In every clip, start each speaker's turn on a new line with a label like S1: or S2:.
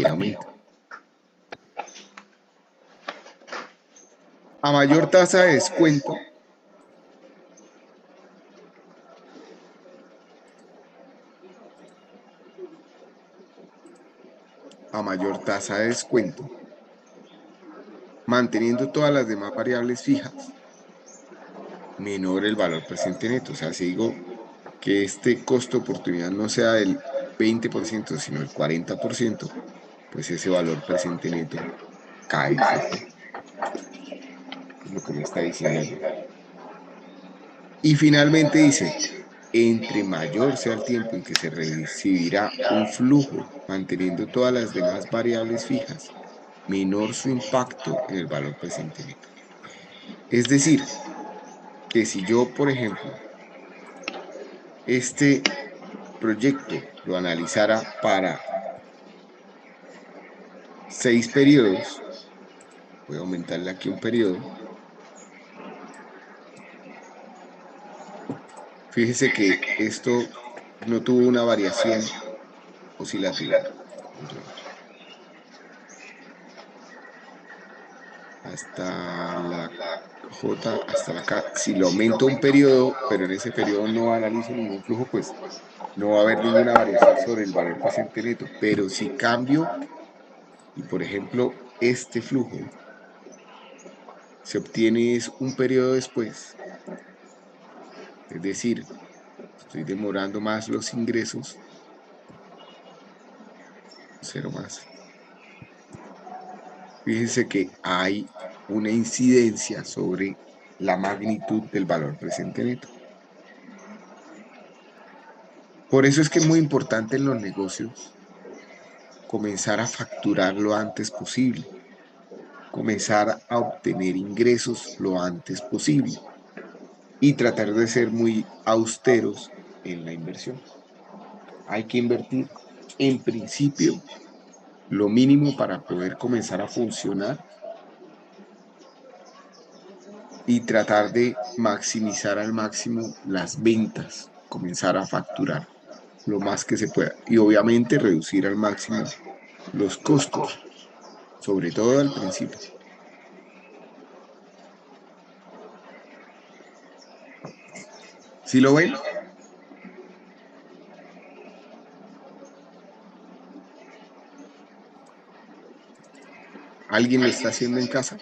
S1: aumenta. A mayor tasa de descuento, manteniendo todas las demás variables fijas, menor el valor presente neto. O sea, si digo que este costo de oportunidad no sea del 20%, sino el 40%, pues ese valor presente neto cae. Es lo que me está diciendo allí. Y finalmente dice, entre mayor sea el tiempo en que se recibirá un flujo, manteniendo todas las demás variables fijas, menor su impacto en el valor presente neto. Es decir, que si yo, por ejemplo, este proyecto lo analizara para 6 periodos, voy a aumentarle aquí un periodo. Fíjese que esto no tuvo una variación oscilativa. Hasta la J, hasta la K. Si lo aumento un periodo, pero en ese periodo no analizo ningún flujo, pues no va a haber ninguna variación sobre el valor presente neto. Pero si cambio, y por ejemplo, este flujo se obtiene es un periodo después, es decir, estoy demorando más los ingresos, 0 más. Fíjense que hay una incidencia sobre la magnitud del valor presente neto. Por eso es que es muy importante en los negocios comenzar a facturar lo antes posible, comenzar a obtener ingresos lo antes posible y tratar de ser muy austeros en la inversión. Hay que invertir en principio lo mínimo para poder comenzar a funcionar y tratar de maximizar al máximo las ventas, comenzar a facturar lo más que se pueda y obviamente reducir al máximo los costos, sobre todo al principio. ¿Sí lo ven? ¿Alguien lo está haciendo en casa?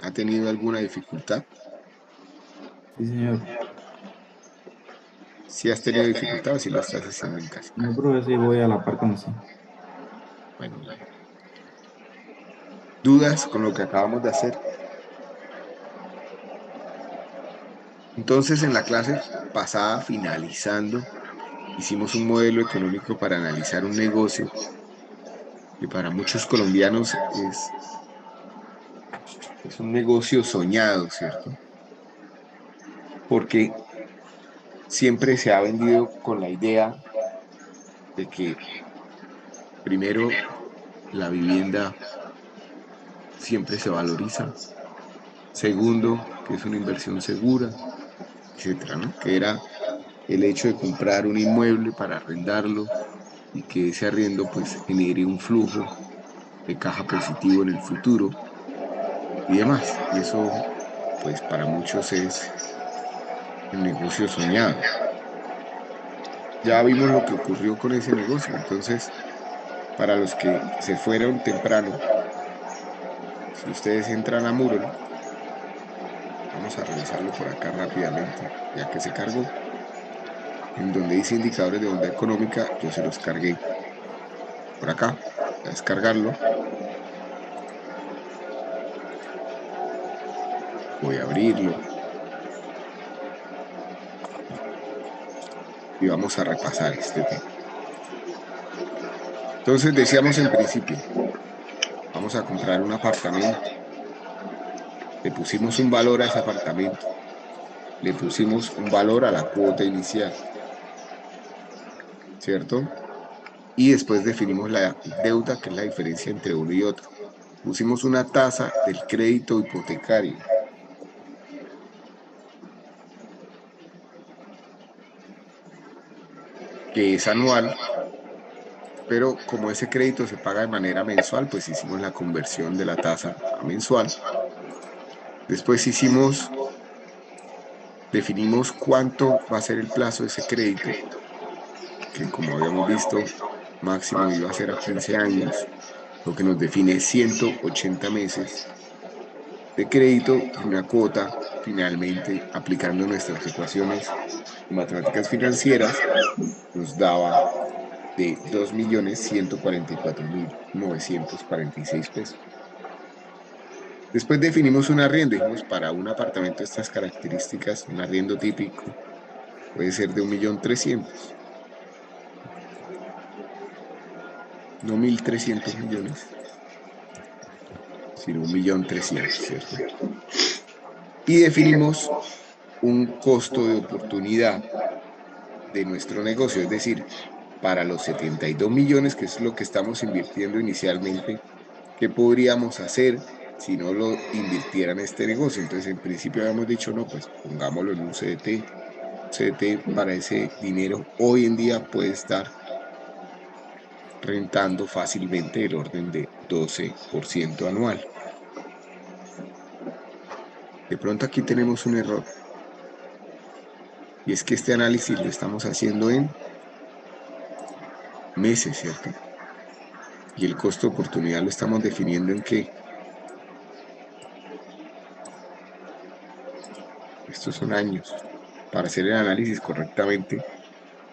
S1: ¿Ha tenido alguna dificultad?
S2: Sí, señor.
S1: Si has tenido dificultad o si lo estás haciendo en casa.
S2: No, profe, sí, voy a la par con usted.
S1: Bueno, bien. ¿Dudas con lo que acabamos de hacer? Entonces, en la clase pasada, finalizando, hicimos un modelo económico para analizar un negocio que para muchos colombianos es un negocio soñado, ¿cierto? Porque siempre se ha vendido con la idea de que, primero, la vivienda siempre se valoriza. Segundo, que es una inversión segura, etcétera, ¿no? Que era el hecho de comprar un inmueble para arrendarlo y que ese arriendo pues genere un flujo de caja positivo en el futuro y demás. Y eso pues para muchos es el negocio soñado. Ya vimos lo que ocurrió con ese negocio, entonces para los que se fueron temprano, si ustedes entran a Moodle, vamos a revisarlo por acá rápidamente, ya que se cargó. En donde dice indicadores de bondad económica, yo se los cargué por acá, a descargarlo. Voy a abrirlo y vamos a repasar este tema. Entonces decíamos en principio, vamos a comprar un apartamento, le pusimos un valor a ese apartamento, le pusimos un valor a la cuota inicial, ¿cierto? Y después definimos la deuda, que es la diferencia entre uno y otro. Pusimos una tasa del crédito hipotecario, que es anual, pero como ese crédito se paga de manera mensual, pues hicimos la conversión de la tasa a mensual. Después definimos cuánto va a ser el plazo de ese crédito, que como habíamos visto, máximo iba a ser a 15 años, lo que nos define 180 meses de crédito y una cuota, finalmente, aplicando nuestras ecuaciones de matemáticas financieras, nos daba de 2.144.946 pesos. Después definimos un arriendo, dijimos, para un apartamento de estas características, un arriendo típico puede ser de 1.300.000, no 1.300 millones, sino 1.300.000, ¿cierto? Y definimos un costo de oportunidad de nuestro negocio, es decir, para los 72 millones, que es lo que estamos invirtiendo inicialmente, ¿qué podríamos hacer si no lo invirtiera en este negocio? Entonces, en principio habíamos dicho, no, pues pongámoslo en un CDT. CDT para ese dinero hoy en día puede estar rentando fácilmente el orden de 12% anual. De pronto aquí tenemos un error, y es que este análisis lo estamos haciendo en meses, ¿cierto? Y el costo de oportunidad lo estamos definiendo en ¿qué? Estos son años. Para hacer el análisis correctamente,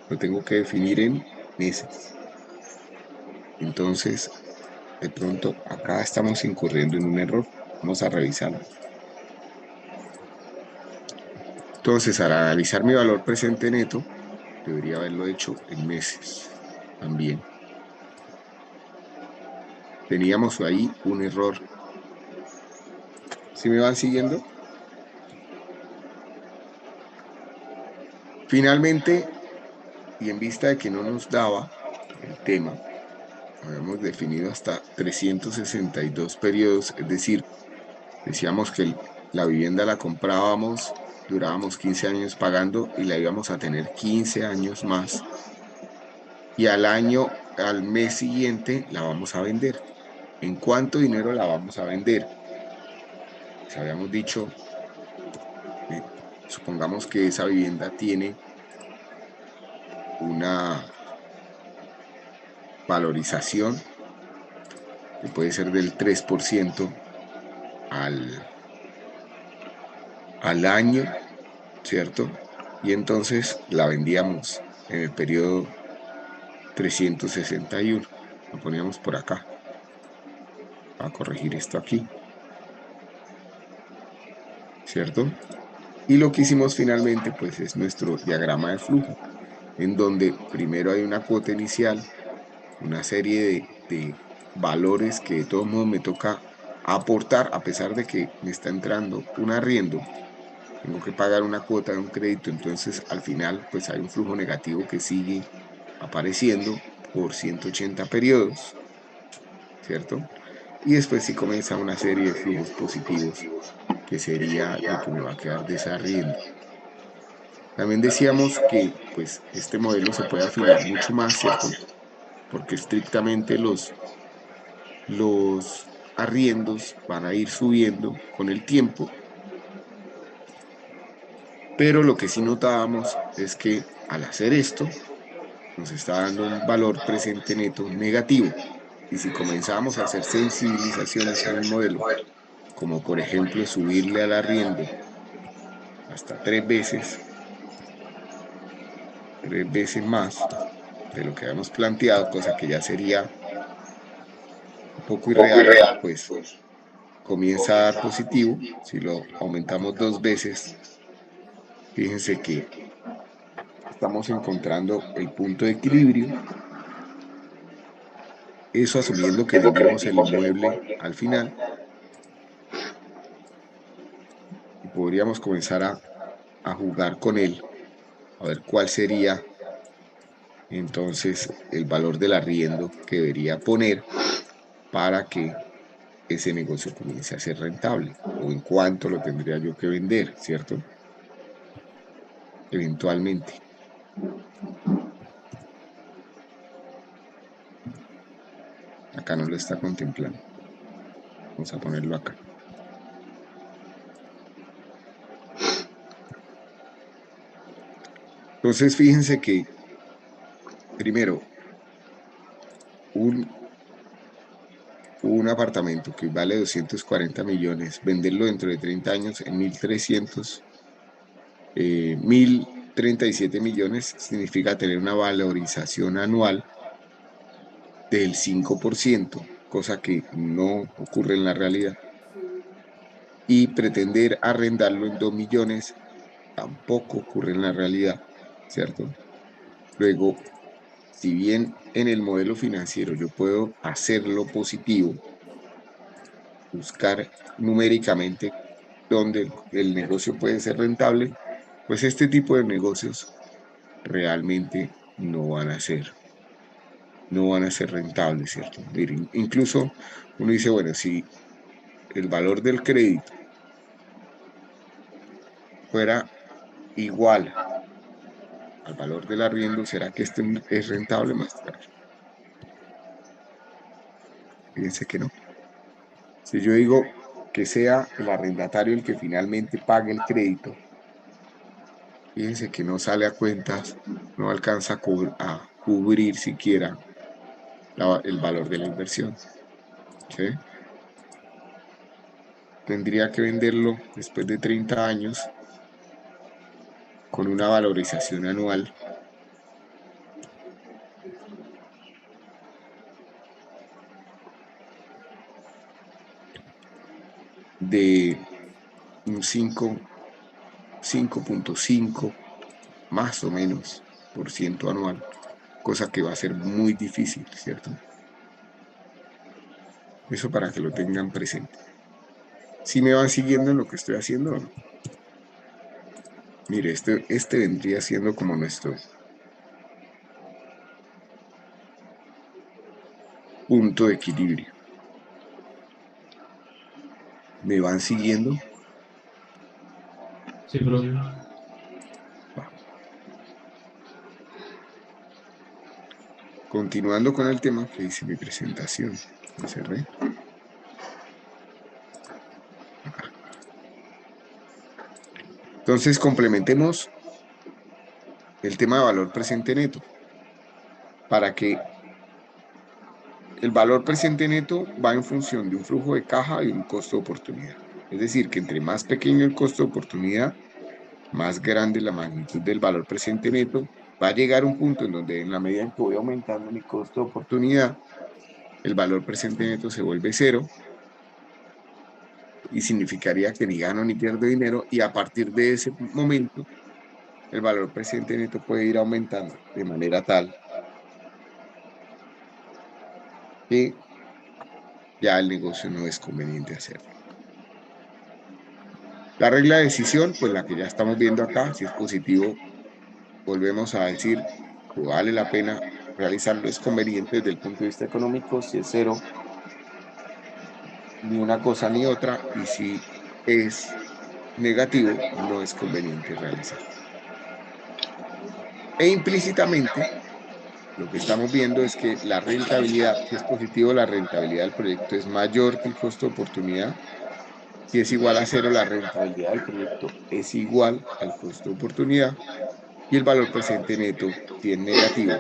S1: lo tengo que definir en meses. Entonces, de pronto, acá estamos incurriendo en un error. Vamos a revisarlo. Entonces, al analizar mi valor presente neto, debería haberlo hecho en meses también. Teníamos ahí un error. ¿Sí me van siguiendo? Finalmente, y en vista de que no nos daba el tema, habíamos definido hasta 362 periodos, es decir, decíamos que la vivienda la comprábamos, durábamos 15 años pagando y la íbamos a tener 15 años más. Y al mes siguiente, la vamos a vender. ¿En cuánto dinero la vamos a vender? Si habíamos dicho, eh, supongamos que esa vivienda tiene una valorización que puede ser del 3% al año, ¿cierto? Y entonces la vendíamos en el periodo 361. Lo poníamos por acá, para corregir esto aquí, ¿cierto? Y lo que hicimos finalmente, pues es nuestro diagrama de flujo, en donde primero hay una cuota inicial, una serie de valores que de todos modos me toca aportar, a pesar de que me está entrando un arriendo, tengo que pagar una cuota de un crédito, entonces al final pues hay un flujo negativo que sigue apareciendo por 180 periodos, ¿cierto? Y después sí comienza una serie de flujos positivos, que sería lo que me va a quedar de ese arriendo. También decíamos que pues este modelo se puede afinar mucho más, ¿cierto? Porque estrictamente los arriendos van a ir subiendo con el tiempo, pero lo que sí notábamos es que al hacer esto nos está dando un valor presente neto negativo. Y si comenzamos a hacer sensibilizaciones en el modelo, como por ejemplo subirle al arriendo hasta 3 veces más de lo que habíamos planteado, cosa que ya sería un poco irreal, pues comienza a dar positivo. Si lo aumentamos 2 veces, fíjense que estamos encontrando el punto de equilibrio, eso asumiendo que vendimos el inmueble al final, y podríamos comenzar a jugar con él, a ver cuál sería entonces el valor del arriendo que debería poner para que ese negocio comience a ser rentable, o en cuánto lo tendría yo que vender, ¿cierto? Eventualmente. Acá no lo está contemplando. Vamos a ponerlo acá. Entonces, fíjense que, primero, un apartamento que vale 240 millones, venderlo dentro de 30 años en 1.037 millones, significa tener una valorización anual del 5%, cosa que no ocurre en la realidad. Y pretender arrendarlo en 2 millones tampoco ocurre en la realidad, ¿cierto? Luego, si bien en el modelo financiero yo puedo hacerlo positivo, buscar numéricamente dónde el negocio puede ser rentable, pues este tipo de negocios realmente no van a ser rentables, ¿cierto? Miren, incluso uno dice, bueno, si el valor del crédito fuera igual al valor del arriendo, ¿será que este es rentable más tarde? Fíjense que no. Si yo digo que sea el arrendatario el que finalmente pague el crédito, fíjense que no sale a cuentas, no alcanza a cubrir siquiera el valor de la inversión, ¿sí? Tendría que venderlo después de 30 años con una valorización anual de un 5.5 más o menos por ciento anual, cosa que va a ser muy difícil, ¿cierto? Eso para que lo tengan presente. Si me van siguiendo en lo que estoy haciendo, ¿no? Mire, este vendría siendo como nuestro punto de equilibrio. ¿Me van siguiendo?
S2: Sí, profe.
S1: Va. Continuando con el tema que hice mi presentación. Lo cerré. Acá. Entonces, complementemos el tema de valor presente neto para que el valor presente neto va en función de un flujo de caja y un costo de oportunidad. Es decir, que entre más pequeño el costo de oportunidad, más grande la magnitud del valor presente neto. Va a llegar un punto en donde en la medida en que voy aumentando mi costo de oportunidad, el valor presente neto se vuelve cero y significaría que ni gano ni pierdo dinero, y a partir de ese momento el valor presente neto puede ir aumentando de manera tal que ya el negocio no es conveniente hacerlo. La regla de decisión, pues la que ya estamos viendo acá, si es positivo, volvemos a decir que vale la pena realizarlo, es conveniente desde el punto de vista económico. Si es cero, ni una cosa ni otra, y si es negativo, no es conveniente realizar. E implícitamente, lo que estamos viendo es que la rentabilidad, si es positivo, la rentabilidad del proyecto es mayor que el costo de oportunidad. Si es igual a cero, la rentabilidad del proyecto es igual al costo de oportunidad. Y el valor presente neto, si es negativo,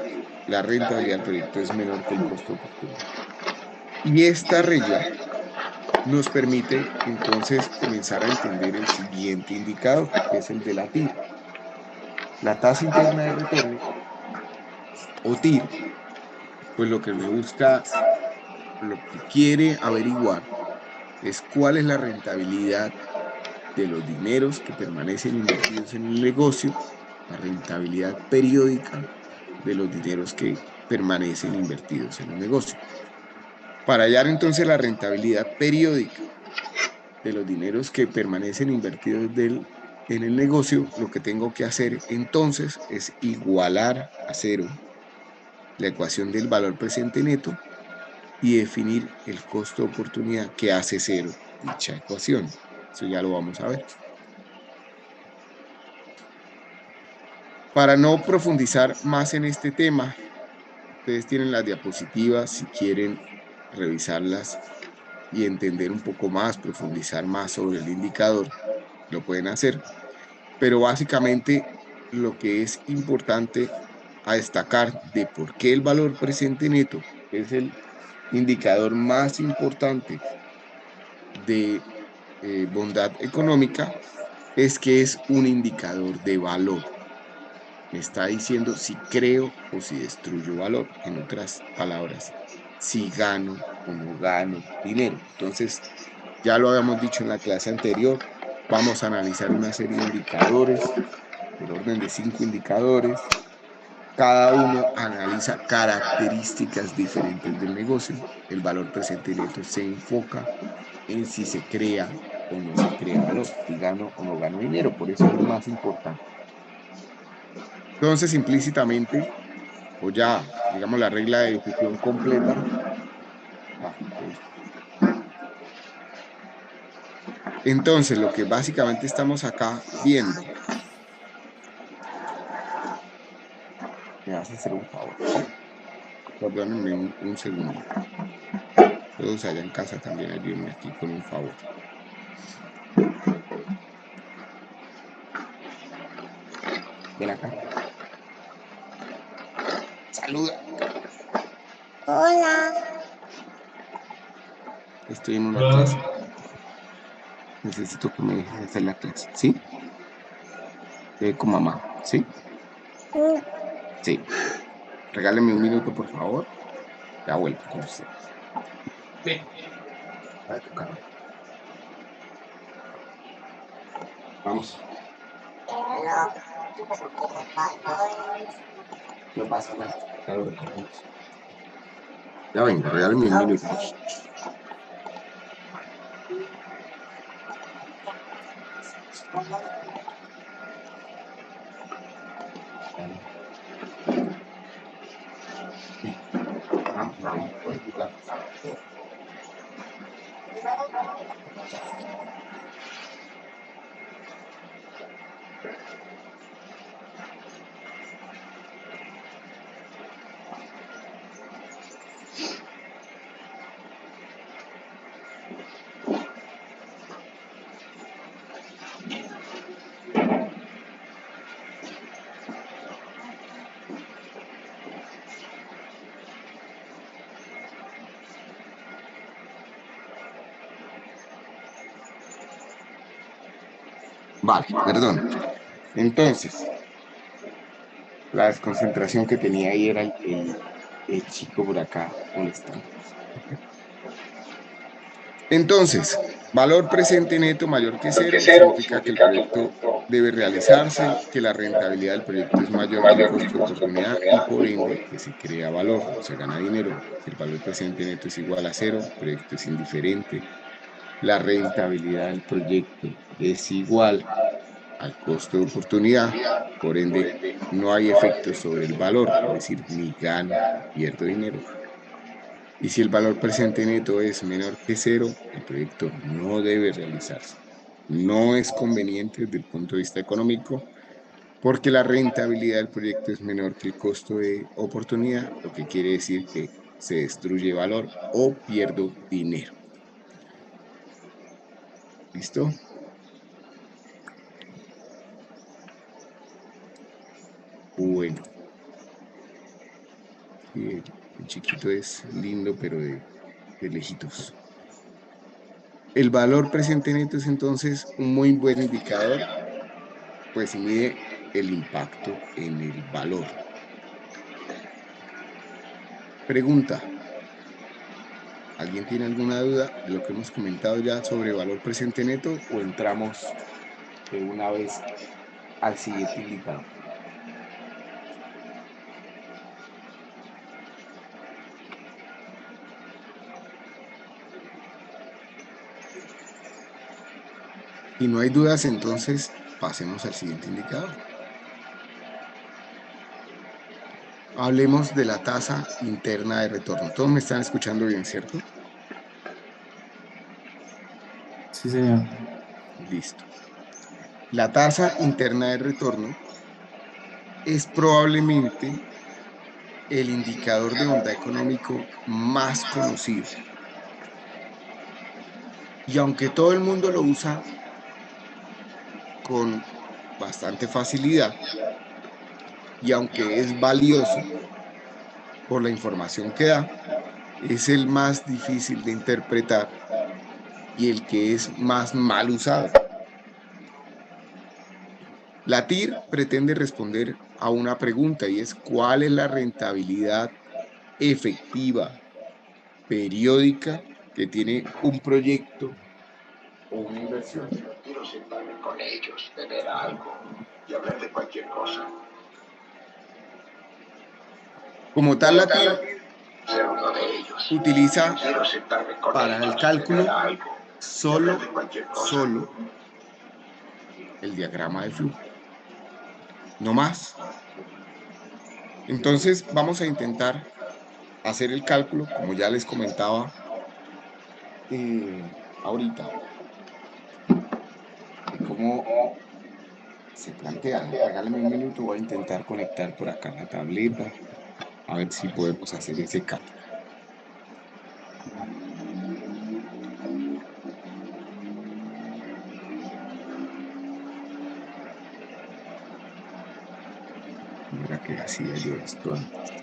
S1: la rentabilidad del proyecto es menor que el costo de oportunidad. Y esta regla nos permite entonces comenzar a entender el siguiente indicador, que es el de la TIR. La tasa interna de retorno, o TIR, pues lo que me busca, lo que quiere averiguar es cuál es la rentabilidad de los dineros que permanecen invertidos en el negocio, la rentabilidad periódica de los dineros que permanecen invertidos en el negocio. Para hallar entonces la rentabilidad periódica de los dineros que permanecen invertidos en el negocio, lo que tengo que hacer entonces es igualar a cero la ecuación del valor presente neto y definir el costo de oportunidad que hace cero dicha ecuación. Eso ya lo vamos a ver. Para no profundizar más en este tema, ustedes tienen las diapositivas si quieren revisarlas y entender un poco más, profundizar más sobre el indicador, lo pueden hacer. Pero básicamente lo que es importante a destacar de por qué el valor presente neto es el indicador más importante de bondad económica es que es un indicador de valor. Me está diciendo si creo o si destruyo valor. En otras palabras, si gano o no gano dinero. Entonces, ya lo habíamos dicho en la clase anterior, vamos a analizar una serie de indicadores, del orden de 5 indicadores. Cada uno analiza características diferentes del negocio. El valor presente neto se enfoca en si se crea o no se crea valor, si gano o no gano dinero. Por eso es lo más importante. Entonces, implícitamente, o ya, digamos, la regla de ejecución completa. Entonces, lo que básicamente estamos acá viendo, me vas a hacer un favor, ¿sí? Perdónenme un segundo. Todos allá en casa también ayúdenme aquí con un favor. Ven acá. Saluda.
S3: Hola.
S1: Estoy en una clase. Necesito que me dejes hacer la clase, ¿sí? Con mamá, ¿sí? Sí. Regáleme un minuto, por favor. Ya vuelvo con ustedes. Ven. A tu cama. Vamos. No pasa nada. Ya lo recogemos. Ya vengo, regáleme un minuto. Vale, perdón. Entonces, la desconcentración que tenía ahí era el chico por acá molestando. Entonces, valor presente neto mayor que cero significa que el proyecto debe realizarse, que la rentabilidad del proyecto es mayor que el costo de oportunidad y por ende que se crea valor, o se gana dinero. Si el valor presente neto es igual a cero, el proyecto es indiferente. La rentabilidad del proyecto es igual al costo de oportunidad, por ende no hay efectos sobre el valor, es decir, ni gano ni pierdo dinero. Y si el valor presente neto es menor que cero, el proyecto no debe realizarse. No es conveniente desde el punto de vista económico porque la rentabilidad del proyecto es menor que el costo de oportunidad, lo que quiere decir que se destruye valor o pierdo dinero. ¿Listo? Bueno. El chiquito es lindo, pero de lejitos. El valor presente neto es entonces un muy buen indicador, pues mide el impacto en el valor. Pregunta: ¿alguien tiene alguna duda de lo que hemos comentado ya sobre valor presente neto o entramos de una vez al siguiente indicador? Si no hay dudas, entonces pasemos al siguiente indicador. Hablemos de la tasa interna de retorno. Todos me están escuchando bien, ¿cierto?
S2: Sí, señor.
S1: Listo. La tasa interna de retorno es probablemente el indicador de bondad económico más conocido. Y aunque todo el mundo lo usa con bastante facilidad, y aunque es valioso por la información que da, es el más difícil de interpretar y el que es más mal usado. La TIR pretende responder a una pregunta y es: ¿cuál es la rentabilidad efectiva, periódica, que tiene un proyecto o una inversión?
S3: Quiero sentarme con ellos, beber algo y hablar de cualquier cosa.
S1: Como tal, la TIR
S3: Ser uno de ellos.
S1: utiliza
S3: Quiero sentarme con
S1: para el
S3: ellos, beber
S1: cálculo
S3: algo y hablar de
S1: solo
S3: cualquier cosa.
S1: el diagrama de flujo, no más. Entonces vamos a intentar hacer el cálculo, como ya les comentaba ahorita, de cómo se plantea, ¿no? Regálame un minuto, voy a intentar conectar por acá la tableta, a ver si podemos hacer ese cálculo. Mira que hacía yo esto antes.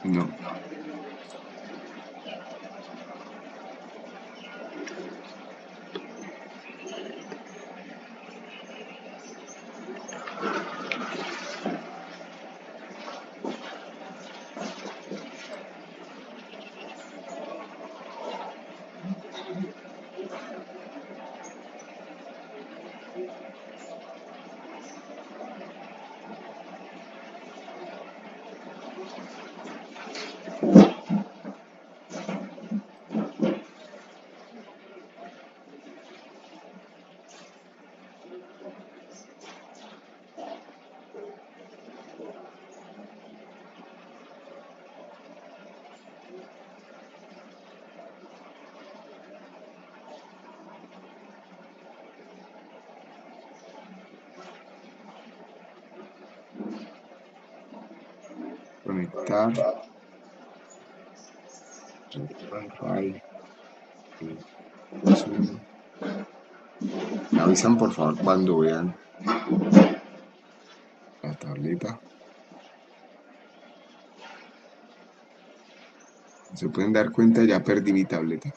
S1: No. Conectar. Wi-Fi. Zoom. Me avisan por favor cuando vean la tableta. Se pueden dar cuenta, ya perdí mi tableta.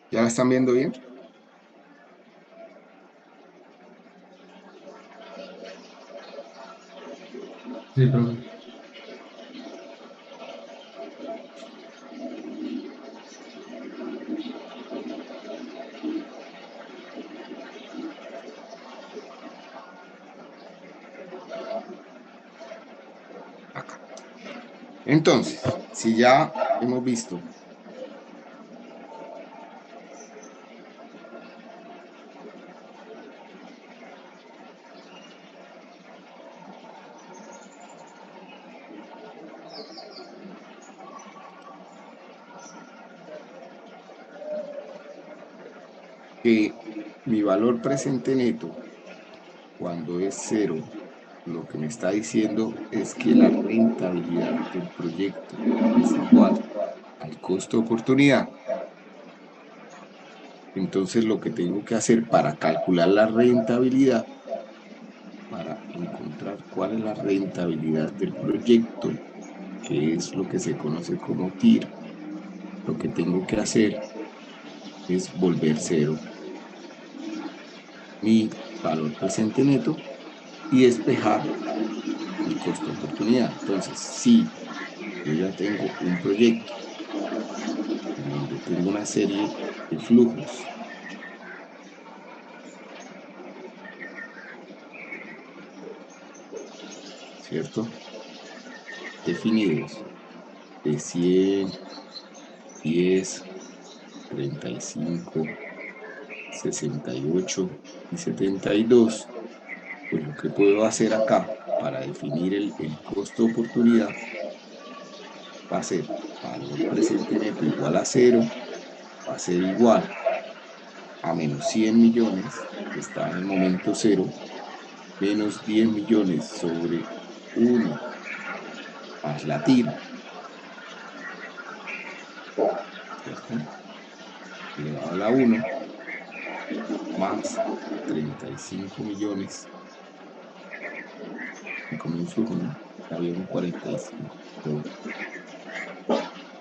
S1: ¿Ya la están viendo bien?
S2: Sí, profe.
S1: Acá. Entonces, si ya hemos visto que mi valor presente neto, cuando es cero, lo que me está diciendo es que la rentabilidad del proyecto es igual al costo de oportunidad. Entonces, lo que tengo que hacer para calcular la rentabilidad, para encontrar cuál es la rentabilidad del proyecto, que es lo que se conoce como TIR, lo que tengo que hacer es volver cero mi valor presente neto y despejar el costo de oportunidad. Entonces, si yo ya tengo un proyecto en donde tengo una serie de flujos, ¿cierto? Definidos de 100, 10, 35, 68 y 72. Pues lo que puedo hacer acá para definir el costo de oportunidad va a ser valor presente neto igual a 0, va a ser igual a menos 100 millones, que está en el momento 0, menos 10 millones sobre 1 más la TIR, ¿cierto? Elevado a la 1, más 35 millones. Y como un flujo, ¿no? Había un 45.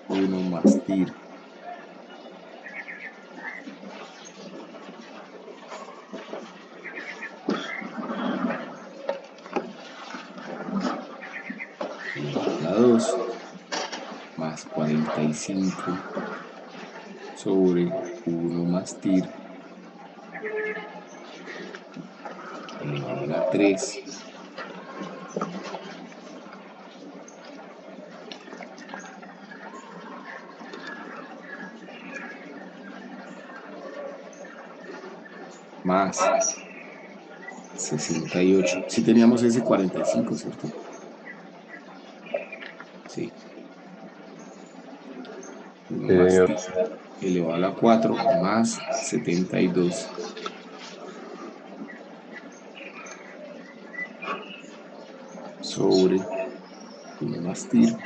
S1: 1 más TIR. Elevado a la 2, más 45 sobre 1 más TIR, elevado a la 3, más 68. Sí teníamos ese 45, ¿cierto? Sí. 1 más
S4: señor.
S1: TIR elevado a la 4 más 72 sobre 1 más TIR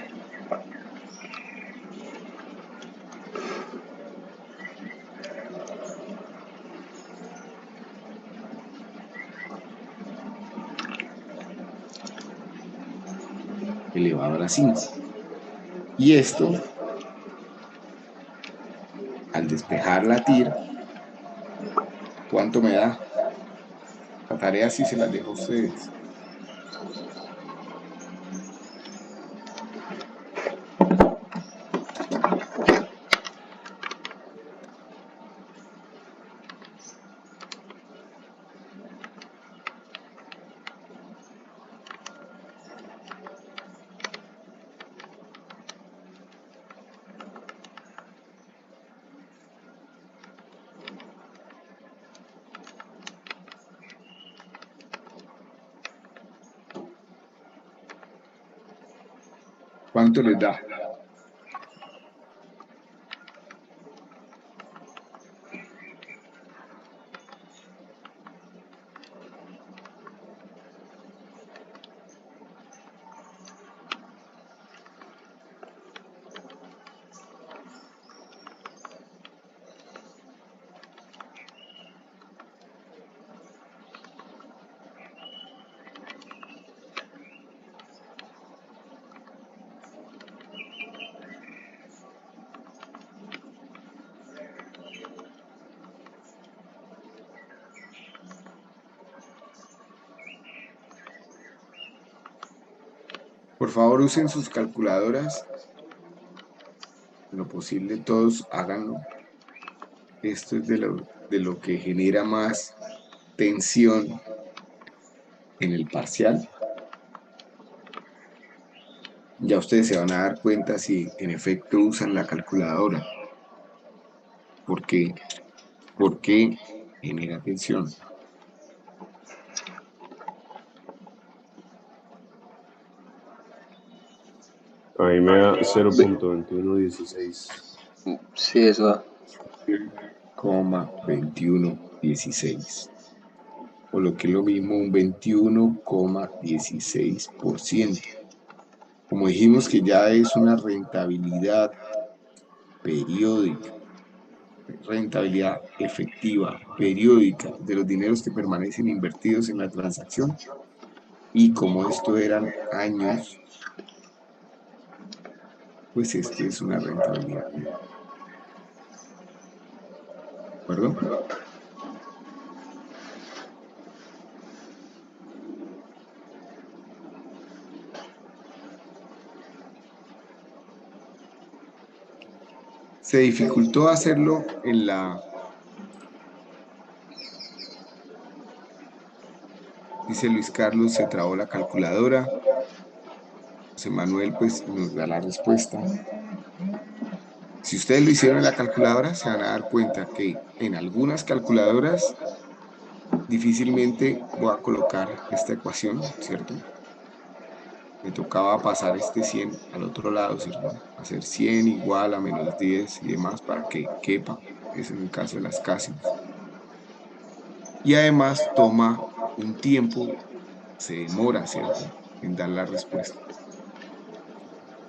S1: elevado a la 5. Y esto, al despejar la TIR, ¿cuánto me da? La tarea sí se las dejo a ustedes. ¿Cuánto les da? Por favor, usen sus calculadoras. En lo posible, todos háganlo. Esto es de lo que genera más tensión en el parcial. Ya ustedes se van a dar cuenta si en efecto usan la calculadora. ¿Por qué? Porque genera tensión.
S4: Ahí me da 0.2116.
S5: Sí, eso da.
S1: 2116. O lo que es lo mismo, un 21,16%. Como dijimos que ya es una rentabilidad periódica, rentabilidad efectiva, periódica, de los dineros que permanecen invertidos en la transacción. Y como esto eran años, pues esto es una rentabilidad. ¿De acuerdo? Se dificultó hacerlo en la... Dice Luis Carlos, se trabó la calculadora. José Manuel pues nos da la respuesta. Si ustedes lo hicieron en la calculadora, se van a dar cuenta que en algunas calculadoras difícilmente voy a colocar esta ecuación, ¿cierto? Me tocaba pasar este 100 al otro lado, ¿cierto? Hacer 100 igual a menos 10 y demás para que quepa. Eso en el caso de las cásinas. Y además toma un tiempo, se demora, ¿cierto?, en dar la respuesta.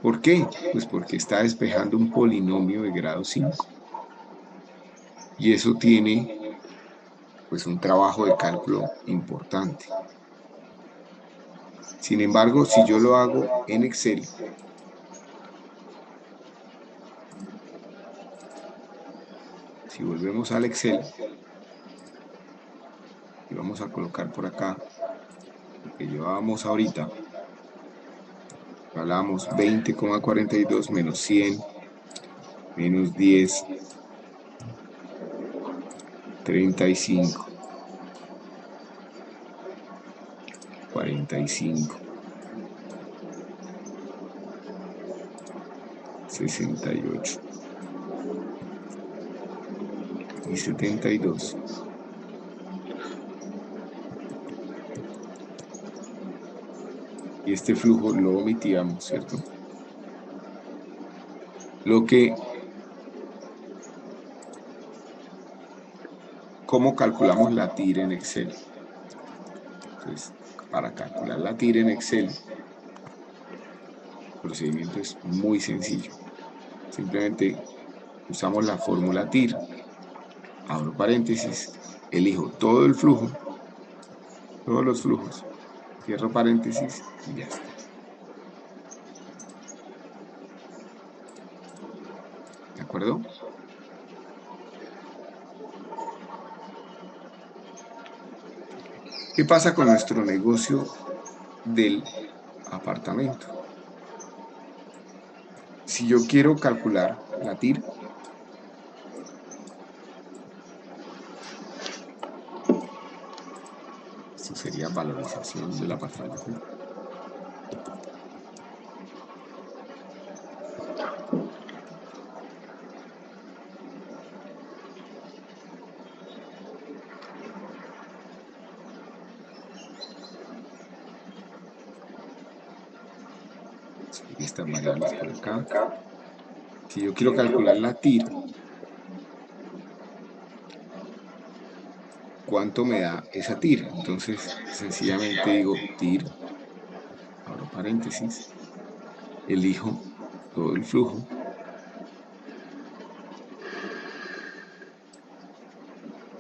S1: ¿Por qué? Pues porque está despejando un polinomio de grado 5. Y eso tiene, pues, un trabajo de cálculo importante. Sin embargo, si yo lo hago en Excel, si volvemos al Excel, y vamos a colocar por acá lo que llevábamos ahorita, hablamos 20,42 menos 100, menos 10, 35, 45, 68 y 72. Y este flujo lo omitíamos, ¿cierto? ¿Cómo calculamos la TIR en Excel? Entonces, para calcular la TIR en Excel, el procedimiento es muy sencillo. Simplemente usamos la fórmula TIR, abro paréntesis, elijo todo el flujo, todos los flujos, cierro paréntesis y ya está. ¿De acuerdo? ¿Qué pasa con nuestro negocio del apartamento? Si yo quiero calcular la TIR, esto sería valorización del apartamento. Estas variables por acá. Si yo quiero calcular la TIR, ¿cuánto me da esa TIR? Entonces, sencillamente digo TIR, abro paréntesis, elijo todo el flujo,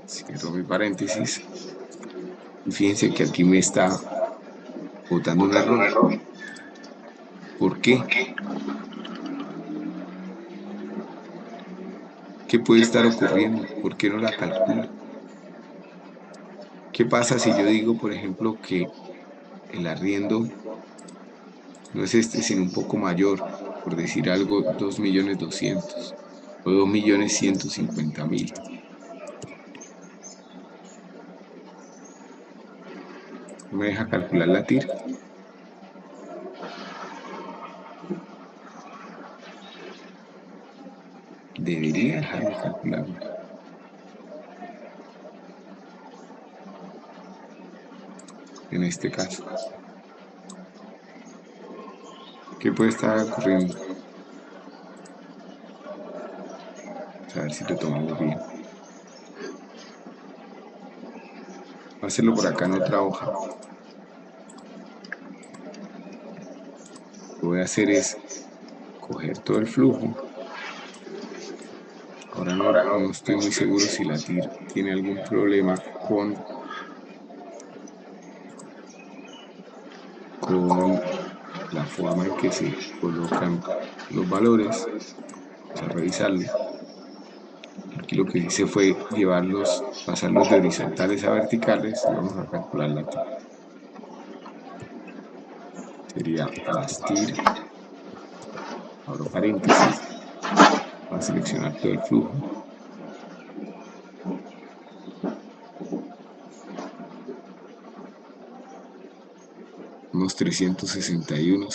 S1: cierro mi paréntesis, y fíjense que aquí me está botando un error. ¿Por qué? ¿Qué puede estar ocurriendo? ¿Por qué no la calculo? ¿Qué pasa si yo digo, por ejemplo, que el arriendo no es este, sino un poco mayor, por decir algo, 2.200.000 o 2.150.000? ¿No me deja calcular la TIR? Debería dejarme calcularla. En este caso, ¿qué puede estar ocurriendo? A ver si lo tomamos bien. Voy a hacerlo por acá en otra hoja. Lo que voy a hacer es coger todo el flujo. Ahora no estoy muy seguro si la TIR tiene algún problema con la forma en que se colocan los valores. Vamos a revisarlo. Aquí lo que hice fue pasarlos de horizontales a verticales y vamos a calcular la TIR. Sería más TIR, abro paréntesis, voy a seleccionar todo el flujo. Unos 361,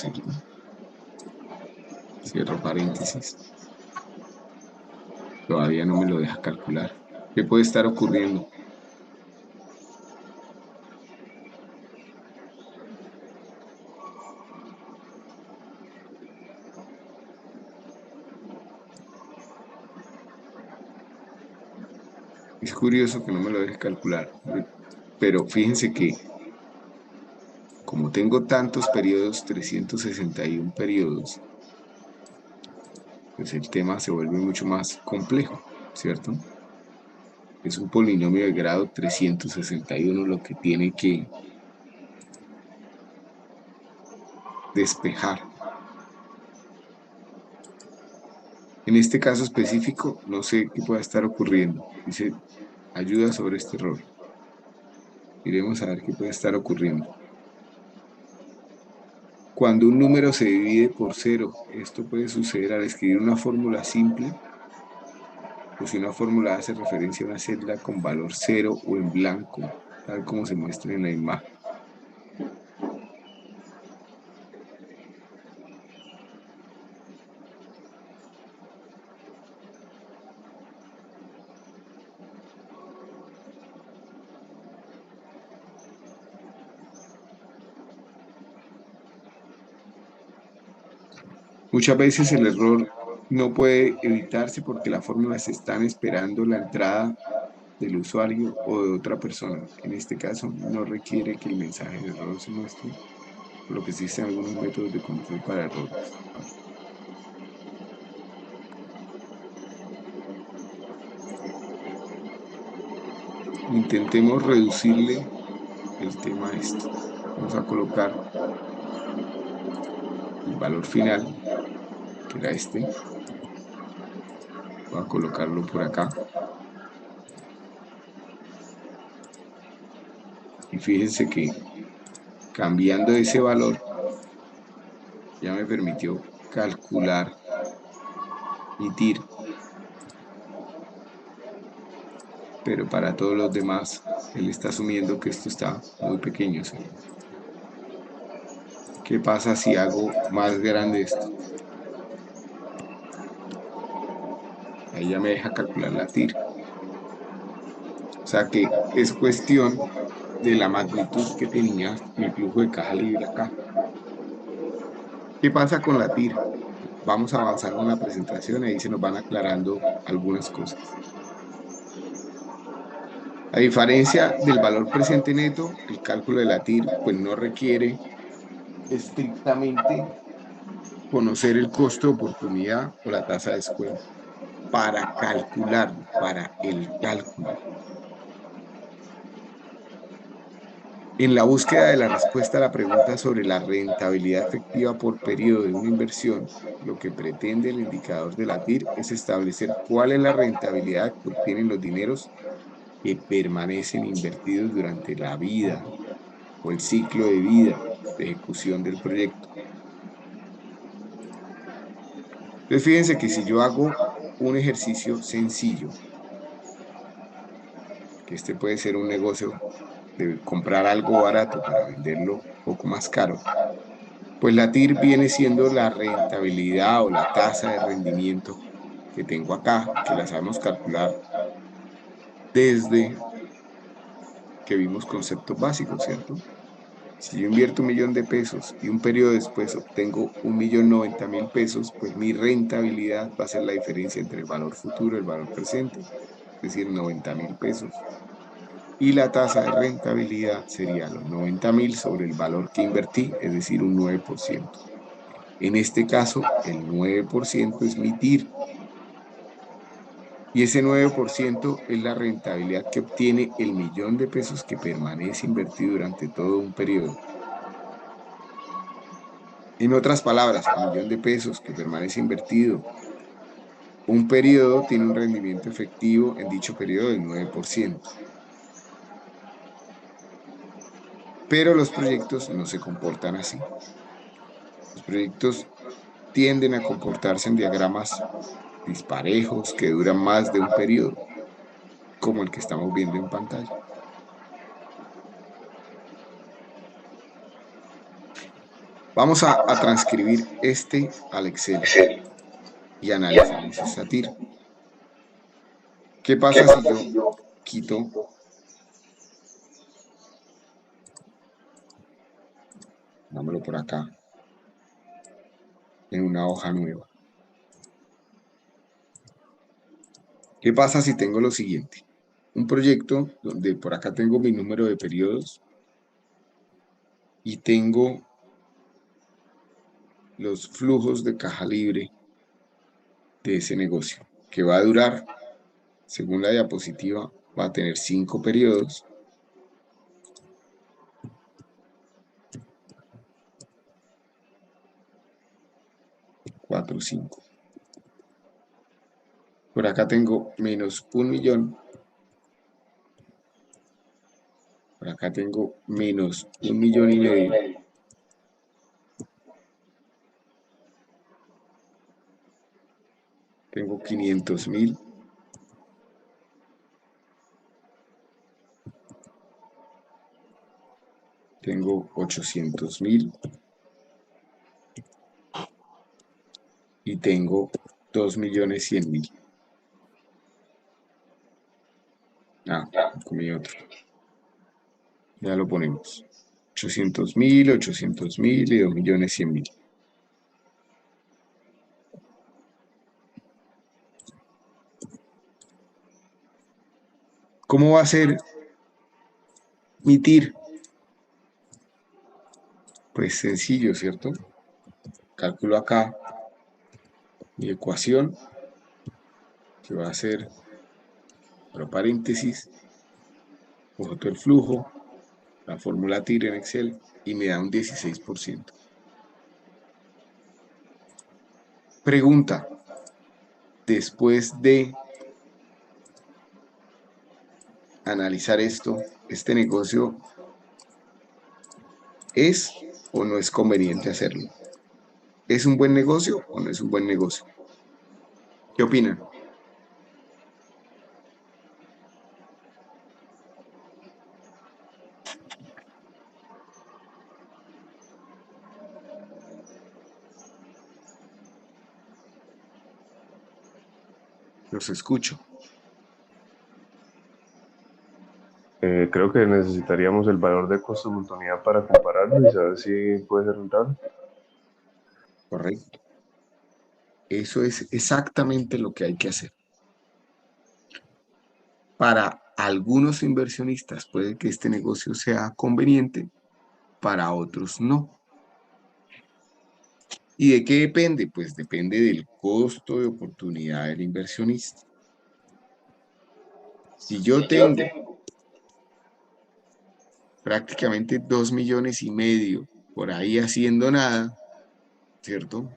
S1: cierro paréntesis. Todavía no me lo deja calcular. ¿Qué puede estar ocurriendo? Es curioso que no me lo deje calcular, pero fíjense que como tengo tantos periodos, 361 periodos, pues el tema se vuelve mucho más complejo, ¿cierto? Es un polinomio de grado 361 lo que tiene que despejar. En este caso específico, no sé qué pueda estar ocurriendo. Dice, ayuda sobre este error. Iremos a ver qué puede estar ocurriendo. Cuando un número se divide por 0, esto puede suceder al escribir una fórmula simple, o si una fórmula hace referencia a una celda con valor 0 o en blanco, tal como se muestra en la imagen. Muchas veces el error no puede evitarse porque las fórmulas están esperando la entrada del usuario o de otra persona. En este caso, no requiere que el mensaje de error se muestre, por lo que existen algunos métodos de control para errores. Intentemos reducirle el tema a esto. Vamos a colocar el valor final, que era este. Voy a colocarlo por acá. Y fíjense que cambiando ese valor, ya me permitió calcular mi TIR. Pero para todos los demás, él está asumiendo que esto está muy pequeño, ¿sí? ¿Qué pasa si hago más grande esto? Ahí ya me deja calcular la TIR. O sea que es cuestión de la magnitud que tenía mi flujo de caja libre acá. ¿Qué pasa con la TIR? Vamos avanzando en la presentación y ahí se nos van aclarando algunas cosas. A diferencia del valor presente neto, el cálculo de la TIR pues no requiere estrictamente conocer el costo de oportunidad o la tasa de descuento para calcularlo, para el cálculo. En la búsqueda de la respuesta a la pregunta sobre la rentabilidad efectiva por periodo de una inversión, lo que pretende el indicador de la TIR es establecer cuál es la rentabilidad que obtienen los dineros que permanecen invertidos durante la vida o el ciclo de vida de ejecución del proyecto. Entonces fíjense que si yo hago un ejercicio sencillo, que este puede ser un negocio de comprar algo barato para venderlo un poco más caro, pues la TIR viene siendo la rentabilidad o la tasa de rendimiento que tengo acá, que la sabemos calcular desde que vimos conceptos básicos, ¿cierto? Si yo invierto 1.000.000 de pesos y un periodo después obtengo 1.090.000 pesos, pues mi rentabilidad va a ser la diferencia entre el valor futuro y el valor presente, es decir, 90.000 pesos. Y la tasa de rentabilidad sería los 90.000 sobre el valor que invertí, es decir, un 9%. En este caso, el 9% es mi TIR. Y ese 9% es la rentabilidad que obtiene el 1.000.000 de pesos que permanece invertido durante todo un periodo. En otras palabras, el 1.000.000 de pesos que permanece invertido un periodo tiene un rendimiento efectivo en dicho periodo del 9%. Pero los proyectos no se comportan así. Los proyectos tienden a comportarse en diagramas disparejos que duran más de un periodo, como el que estamos viendo en pantalla. Vamos a transcribir este al Excel y analizamos esta TIR. ¿Qué pasa si yo quito dámelo por acá en una hoja nueva? ¿Qué pasa si tengo lo siguiente? Un proyecto donde por acá tengo mi número de periodos y tengo los flujos de caja libre de ese negocio, que va a durar, según la diapositiva, va a tener 5 periodos. Cuatro, 5. Por acá tengo menos 1 millón. Por acá tengo menos 1,5 millones. Tengo 500,000. Tengo 800,000. Y tengo 2,100,000. Comí otro. Ya lo ponemos. 800,000, 800,000 y 2,100,000. ¿Cómo va a ser mi TIR? Pues sencillo, ¿cierto? Calculo acá mi ecuación, que va a ser, abro paréntesis, cojo todo el flujo, la fórmula TIR en Excel, y me da un 16%. Pregunta, después de analizar esto, ¿este negocio es o no es conveniente hacerlo? ¿Es un buen negocio o no es un buen negocio? ¿Qué opinan? Los escucho.
S4: Creo que necesitaríamos el valor de costo de oportunidad para compararlo y saber si puede ser rentable.
S1: Correcto. Eso es exactamente lo que hay que hacer. Para algunos inversionistas puede que este negocio sea conveniente, para otros no. ¿Y de qué depende? Pues depende del costo de oportunidad del inversionista. Si yo tengo prácticamente 2,5 millones por ahí haciendo nada, ¿cierto?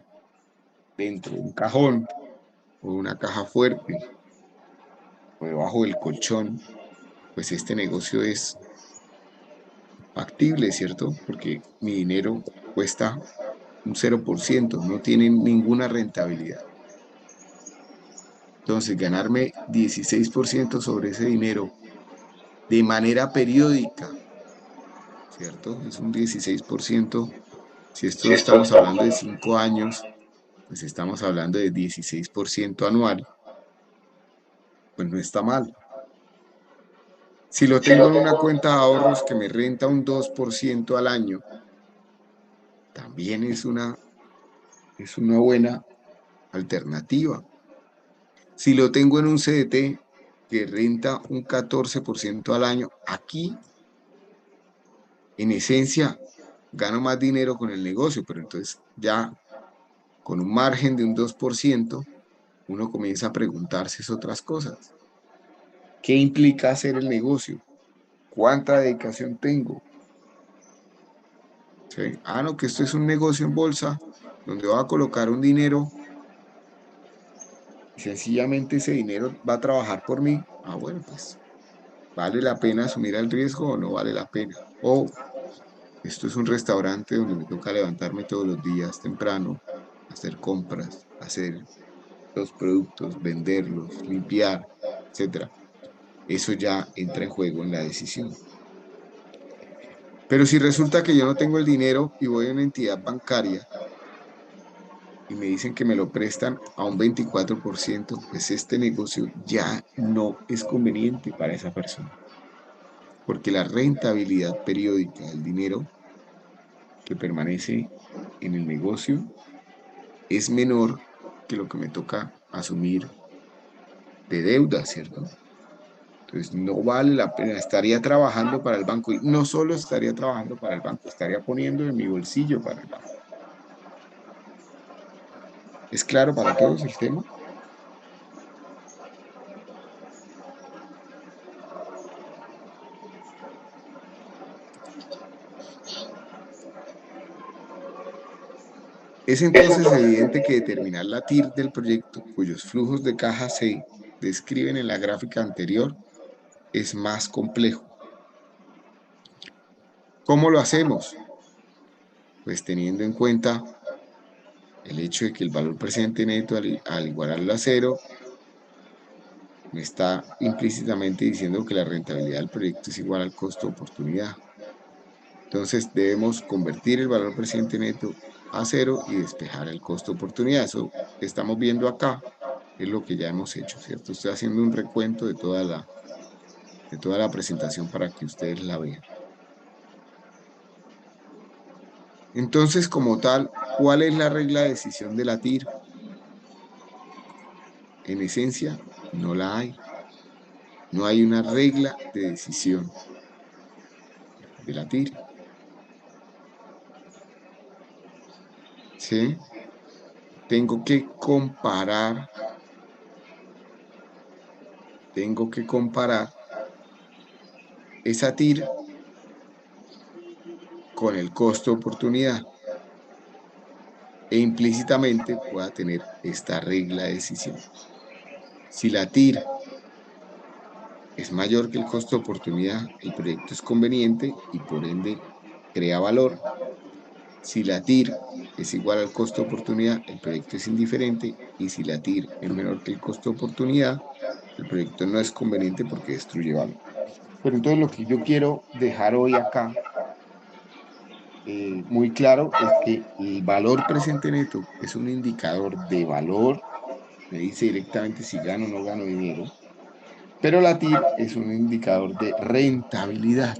S1: Dentro de un cajón o una caja fuerte o debajo del colchón, pues este negocio es factible, ¿cierto? Porque mi dinero cuesta un 0%, no tiene ninguna rentabilidad. Entonces, ganarme 16% sobre ese dinero de manera periódica, ¿cierto? Es un 16%. Si esto estamos hablando de 5 años, pues estamos hablando de 16% anual, pues no está mal. Si lo tengo en una cuenta de ahorros que me renta un 2% al año, también es una buena alternativa. Si lo tengo en un CDT que renta un 14% al año, aquí, en esencia, gano más dinero con el negocio, pero entonces ya con un margen de un 2%, uno comienza a preguntarse otras cosas. ¿Qué implica hacer el negocio? ¿Cuánta dedicación tengo? ¿Sí? No, que esto es un negocio en bolsa, donde voy a colocar un dinero y sencillamente ese dinero va a trabajar por mí. Bueno, pues, ¿vale la pena asumir el riesgo o no vale la pena? O esto es un restaurante donde me toca levantarme todos los días temprano, hacer compras, hacer los productos, venderlos, limpiar, etcétera. Eso ya entra en juego en la decisión. Pero si resulta que yo no tengo el dinero y voy a una entidad bancaria y me dicen que me lo prestan a un 24%, pues este negocio ya no es conveniente para esa persona, porque la rentabilidad periódica del dinero que permanece en el negocio es menor que lo que me toca asumir de deuda, ¿cierto? Entonces no vale la pena, estaría trabajando para el banco y no solo estaría trabajando para el banco, estaría poniendo en mi bolsillo para el banco. ¿Es claro para todos el tema? Es entonces evidente que determinar la TIR del proyecto, cuyos flujos de caja se describen en la gráfica anterior, es más complejo. ¿Cómo lo hacemos? Pues teniendo en cuenta el hecho de que el valor presente neto al igualarlo a cero, me está implícitamente diciendo que la rentabilidad del proyecto es igual al costo de oportunidad. Entonces debemos convertir el valor presente neto a cero y despejar el costo de oportunidad. Eso que estamos viendo acá es lo que ya hemos hecho, ¿cierto? Estoy haciendo un recuento de toda la presentación para que ustedes la vean. Entonces, como tal, ¿cuál es la regla de decisión de la TIR? En esencia, no la hay. No hay una regla de decisión de la TIR. ¿Sí? Tengo que comparar esa TIR con el costo de oportunidad e implícitamente pueda tener esta regla de decisión. Si la TIR es mayor que el costo de oportunidad, el proyecto es conveniente y por ende crea valor. Si la TIR es igual al costo de oportunidad, el proyecto es indiferente, y si la TIR es menor que el costo de oportunidad, el proyecto no es conveniente porque destruye valor. Pero entonces lo que yo quiero dejar hoy acá muy claro es que el valor presente neto es un indicador de valor, me dice directamente si gano o no gano dinero, pero la TIR es un indicador de rentabilidad.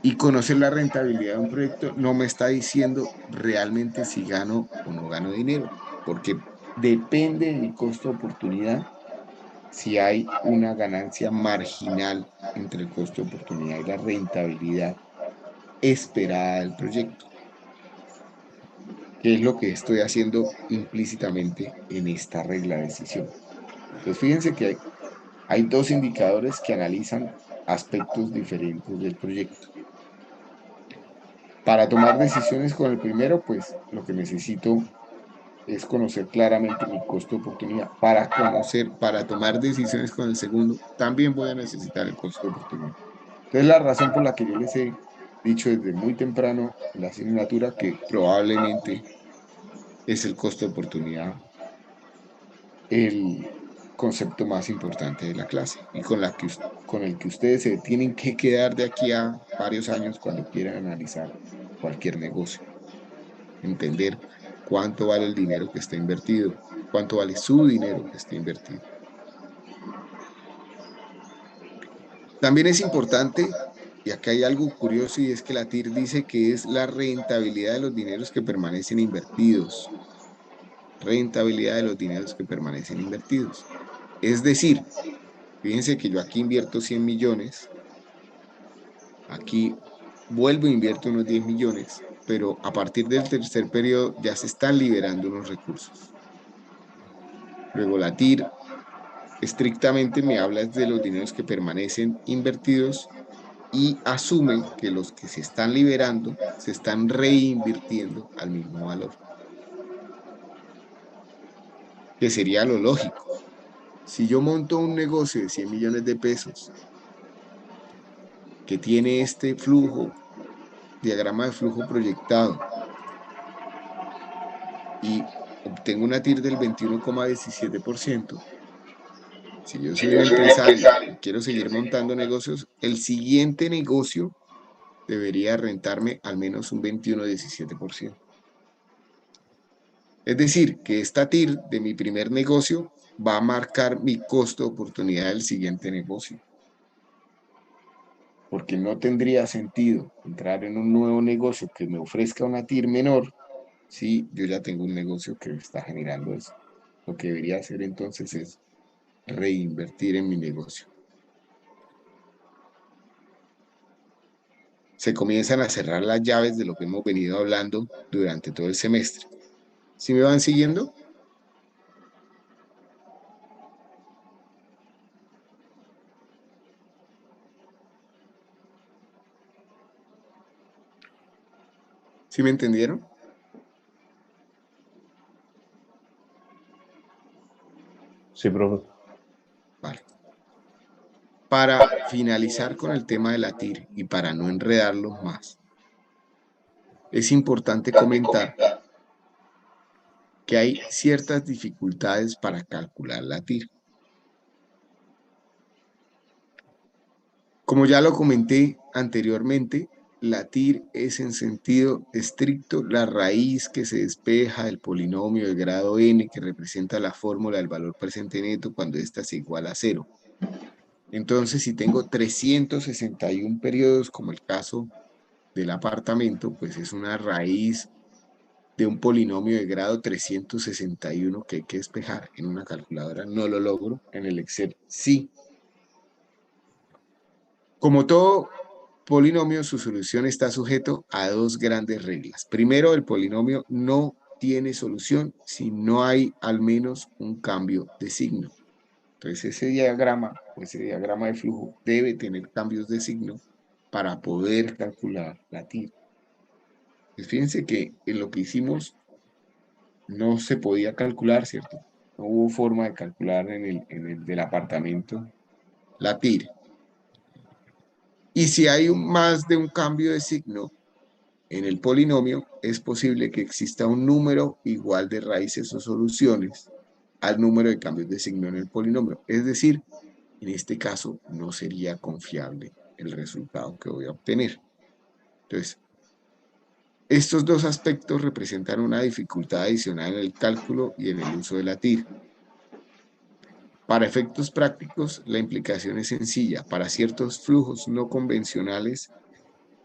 S1: Y conocer la rentabilidad de un proyecto no me está diciendo realmente si gano o no gano dinero, porque depende de mi costo de oportunidad si hay una ganancia marginal entre el costo de oportunidad y la rentabilidad esperada del proyecto, que es lo que estoy haciendo implícitamente en esta regla de decisión. Entonces, fíjense que hay dos indicadores que analizan aspectos diferentes del proyecto. Para tomar decisiones con el primero, pues lo que necesito es conocer claramente mi costo de oportunidad. Para tomar decisiones con el segundo, también voy a necesitar el costo de oportunidad. Entonces, la razón por la que yo les he dicho desde muy temprano en la asignatura que probablemente es el costo de oportunidad el concepto más importante de la clase y con el que ustedes se tienen que quedar de aquí a varios años cuando quieran analizar cualquier negocio. Entender cuánto vale el dinero que está invertido, cuánto vale su dinero que está invertido. También es importante, y acá hay algo curioso, y es que la TIR dice que es la rentabilidad de los dineros que permanecen invertidos. Rentabilidad de los dineros que permanecen invertidos. Es decir, fíjense que yo aquí invierto 100 millones, aquí vuelvo e invierto unos 10 millones, pero a partir del tercer periodo ya se están liberando unos recursos. Luego la TIR estrictamente me habla de los dineros que permanecen invertidos y asume que los que se están liberando se están reinvirtiendo al mismo valor, que sería lo lógico. Si yo monto un negocio de 100 millones de pesos que tiene este flujo, diagrama de flujo proyectado, y obtengo una TIR del 21,17%, si yo soy un empresario y quiero seguir montando negocios, el siguiente negocio debería rentarme al menos un 21,17%. Es decir, que esta TIR de mi primer negocio va a marcar mi costo de oportunidad del siguiente negocio. Porque no tendría sentido entrar en un nuevo negocio que me ofrezca una TIR menor si yo ya tengo un negocio que está generando eso. Lo que debería hacer entonces es reinvertir en mi negocio. Se comienzan a cerrar las llaves de lo que hemos venido hablando durante todo el semestre. ¿Sí me van siguiendo? ¿Sí me entendieron?
S4: Sí, profe.
S1: Vale. Para finalizar con el tema de la TIR y para no enredarlos más, es importante comentar que hay ciertas dificultades para calcular la TIR. Como ya lo comenté anteriormente, la TIR es en sentido estricto la raíz que se despeja del polinomio de grado n que representa la fórmula del valor presente neto cuando ésta es igual a 0. Entonces, si tengo 361 periodos, como el caso del apartamento, pues es una raíz de un polinomio de grado 361 que hay que despejar. En una calculadora no lo logro, en el Excel sí. Como todo polinomio, su solución está sujeto a dos grandes reglas. Primero, el polinomio no tiene solución si no hay al menos un cambio de signo. Entonces ese diagrama de flujo debe tener cambios de signo para poder calcular la TIR. Pues fíjense que en lo que hicimos no se podía calcular, ¿cierto? No hubo forma de calcular en el del apartamento la TIR. Y si hay más de un cambio de signo en el polinomio, es posible que exista un número igual de raíces o soluciones al número de cambios de signo en el polinomio. Es decir, en este caso no sería confiable el resultado que voy a obtener. Entonces, estos dos aspectos representan una dificultad adicional en el cálculo y en el uso de la TIR. Para efectos prácticos, la implicación es sencilla. Para ciertos flujos no convencionales,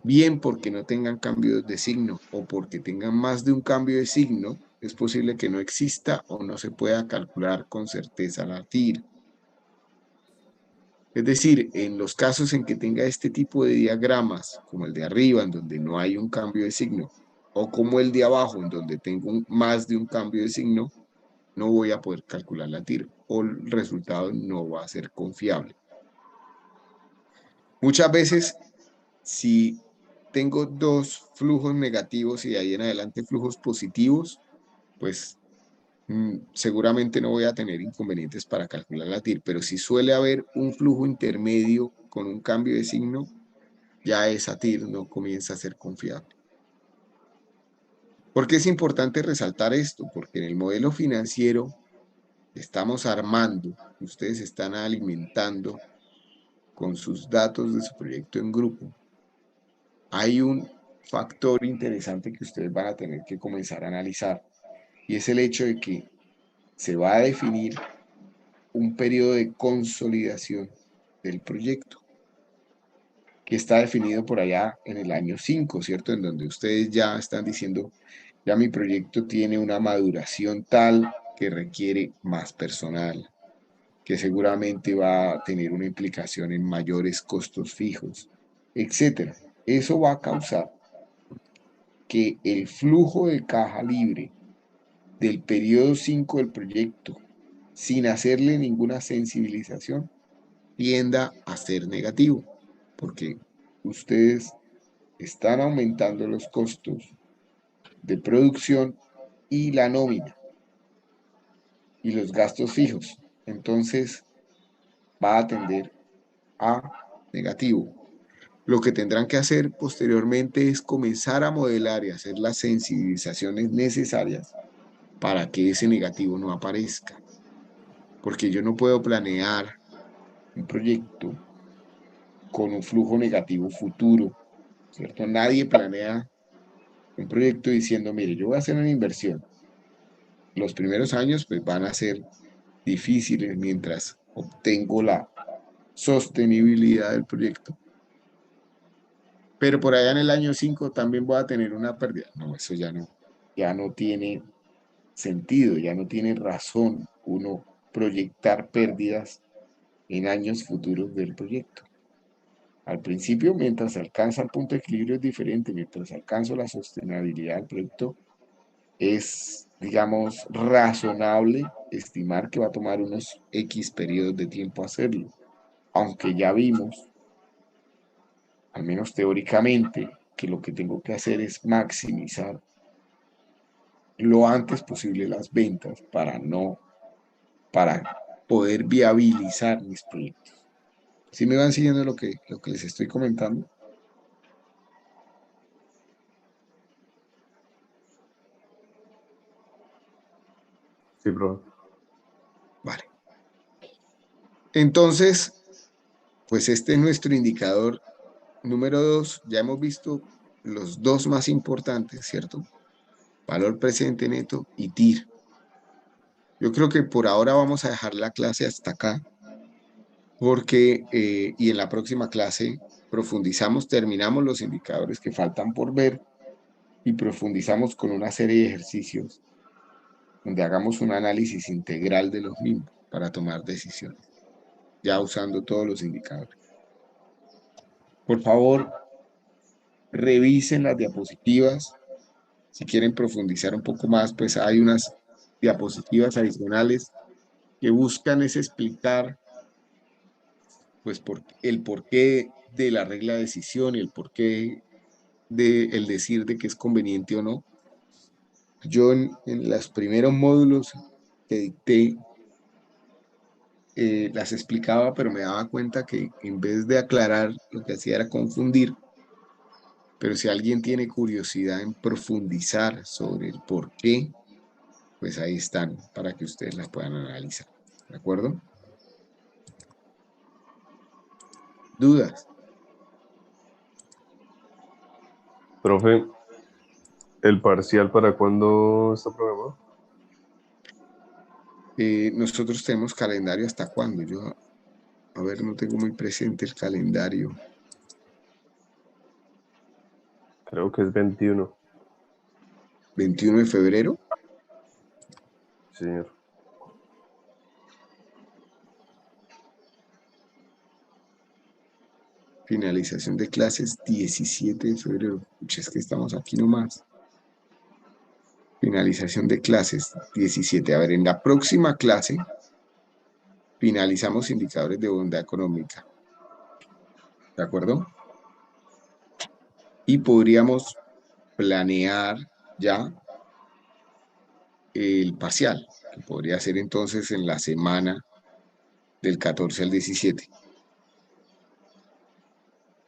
S1: bien porque no tengan cambios de signo o porque tengan más de un cambio de signo, es posible que no exista o no se pueda calcular con certeza la TIR. Es decir, en los casos en que tenga este tipo de diagramas, como el de arriba, en donde no hay un cambio de signo, o como el de abajo, en donde tengo más de un cambio de signo, no voy a poder calcular la TIR o el resultado no va a ser confiable. Muchas veces, si tengo dos flujos negativos y de ahí en adelante flujos positivos, pues seguramente no voy a tener inconvenientes para calcular la TIR, pero si suele haber un flujo intermedio con un cambio de signo, ya esa TIR no comienza a ser confiable. ¿Por qué es importante resaltar esto? Porque en el modelo financiero estamos armando, ustedes están alimentando con sus datos de su proyecto en grupo. Hay un factor interesante que ustedes van a tener que comenzar a analizar y es el hecho de que se va a definir un periodo de consolidación del proyecto que está definido por allá en el año 5, ¿cierto? En donde ustedes ya están diciendo, ya mi proyecto tiene una maduración tal que requiere más personal, que seguramente va a tener una implicación en mayores costos fijos, etcétera. Eso va a causar que el flujo de caja libre del periodo 5 del proyecto, sin hacerle ninguna sensibilización, tienda a ser negativo, porque ustedes están aumentando los costos de producción y la nómina y los gastos fijos. Entonces va a tender a negativo. Lo que tendrán que hacer posteriormente es comenzar a modelar y hacer las sensibilizaciones necesarias para que ese negativo no aparezca. Porque yo no puedo planear un proyecto con un flujo negativo futuro, ¿cierto? Nadie planea un proyecto diciendo, mire, yo voy a hacer una inversión los primeros años pues van a ser difíciles mientras obtengo la sostenibilidad del proyecto. Pero por allá en el año 5 también voy a tener una pérdida. No, eso ya no tiene sentido, ya no tiene razón uno proyectar pérdidas en años futuros del proyecto. Al principio, mientras se alcanza el punto de equilibrio es diferente, mientras alcanzo la sostenibilidad del proyecto, es, digamos, razonable estimar que va a tomar unos X periodos de tiempo hacerlo, aunque ya vimos, al menos teóricamente, que lo que tengo que hacer es maximizar lo antes posible las ventas para poder viabilizar mis proyectos. ¿Sí me van siguiendo lo que les estoy comentando?
S4: Sí, profe.
S1: Vale. Entonces, pues este es nuestro indicador número 2. Ya hemos visto los dos más importantes, ¿cierto? Valor presente neto y TIR. Yo creo que por ahora vamos a dejar la clase hasta acá, porque y en la próxima clase profundizamos, terminamos los indicadores que faltan por ver y profundizamos con una serie de ejercicios donde hagamos un análisis integral de los mismos para tomar decisiones, ya usando todos los indicadores. Por favor, revisen las diapositivas. Si quieren profundizar un poco más, pues hay unas diapositivas adicionales que buscan es explicar pues el porqué de la regla de decisión y el porqué del decir de que es conveniente o no. Yo en los primeros módulos que dicté las explicaba, pero me daba cuenta que en vez de aclarar, lo que hacía era confundir. Pero si alguien tiene curiosidad en profundizar sobre el por qué, pues ahí están para que ustedes las puedan analizar. ¿De acuerdo? ¿Dudas?
S4: Profe, ¿el parcial para cuándo está programado?
S1: Nosotros tenemos calendario hasta cuándo. Yo, a ver, no tengo muy presente el calendario.
S4: Creo que es 21.
S1: 21 de febrero.
S4: Sí, señor.
S1: Finalización de clases 17 de febrero. Pucha, es que estamos aquí nomás. Finalización de clases 17. A ver, en la próxima clase finalizamos indicadores de bondad económica. ¿De acuerdo? Y podríamos planear ya el parcial, que podría ser entonces en la semana del 14 al 17.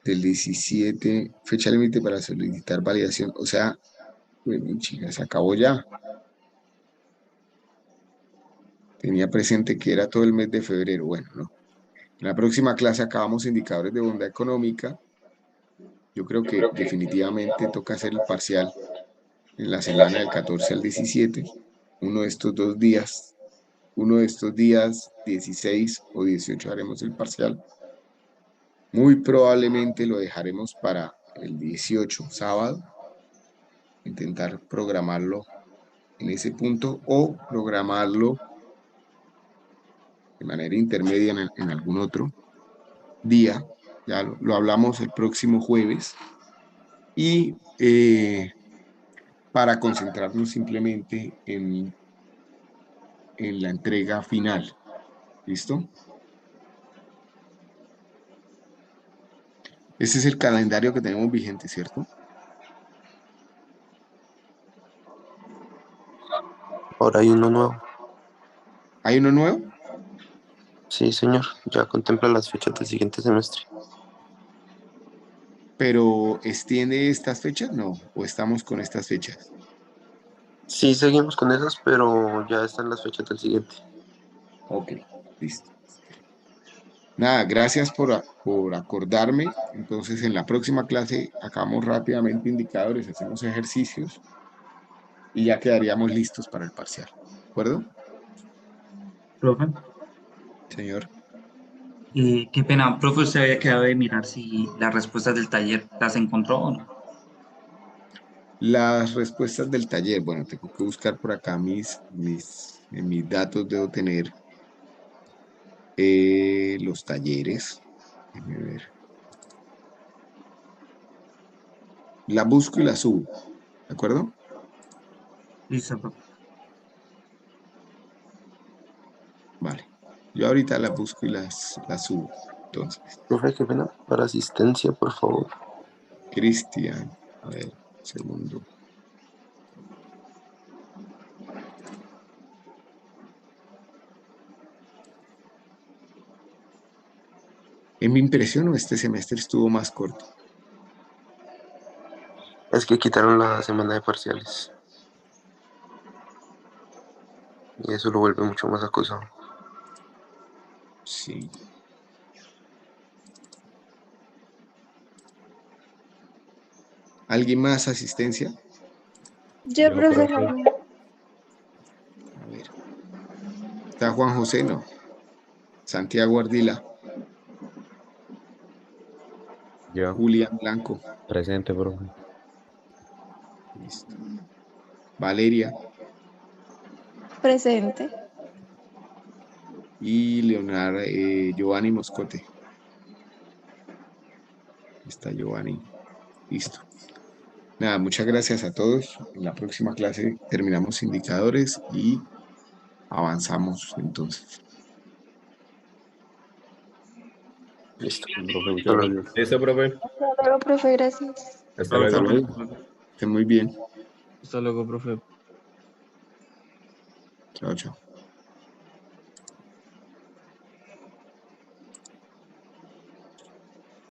S1: Del 17, fecha límite para solicitar validación. O sea, bueno, chica, se acabó ya. Tenía presente que era todo el mes de febrero. Bueno, no. En la próxima clase acabamos indicadores de bondad económica. Yo creo que definitivamente toca hacer el parcial en la semana del 14 al 17. Uno de estos 2 días, 16 o 18, haremos el parcial. Muy probablemente lo dejaremos para el 18, sábado. Intentar programarlo en ese punto o programarlo de manera intermedia en algún otro día. Ya lo hablamos el próximo jueves. Y para concentrarnos simplemente en la entrega final. ¿Listo? Ese es el calendario que tenemos vigente, ¿cierto?
S5: Ahora hay uno nuevo.
S1: ¿Hay uno nuevo?
S5: Sí, señor. Ya contempla las fechas del siguiente semestre.
S1: ¿Pero extiende estas fechas? No, ¿o estamos con estas fechas?
S5: Sí, seguimos con esas, pero ya están las fechas del siguiente.
S1: Ok, listo. Nada, gracias por acordarme. Entonces, en la próxima clase acabamos rápidamente indicadores, hacemos ejercicios y ya quedaríamos listos para el parcial. acuerdo?
S2: Profe,
S1: Señor.
S2: qué pena, profe, usted había quedado de mirar si las respuestas del taller las encontró o no.
S1: Las respuestas del taller, bueno, tengo que buscar por acá en mis datos debo tener los talleres. Déjeme ver. La busco y la subo, ¿de acuerdo?
S2: Listo, profe.
S1: Vale. Yo ahorita las busco y las subo. Entonces,
S5: Profe, qué pena. Para asistencia, por favor.
S1: Cristian, a ver, segundo. En mi impresión, este semestre estuvo más corto.
S5: Es que quitaron la semana de parciales. Y eso lo vuelve mucho más acosado.
S1: Sí. ¿Alguien más asistencia?
S6: Yo, profe
S4: profe.
S6: Jaime.
S1: A ver. Está Juan José, no. Santiago Ardila,
S7: Yo,
S1: Julián Blanco.
S7: presente, profe.
S1: Listo. Valeria
S6: Presente.
S1: y Leonardo, Giovanni Moscote. Está Giovanni. Listo. Nada, muchas gracias a todos. En la próxima clase terminamos indicadores y avanzamos entonces.
S5: Listo.
S4: Profe, muchas
S5: Solo-
S4: gracias.
S7: Listo, profe.
S6: Hasta luego, profe, gracias.
S7: Hasta
S1: Hasta
S7: luego.
S1: luego. Estén muy bien.
S2: Hasta luego, profe.
S1: Chao, chao.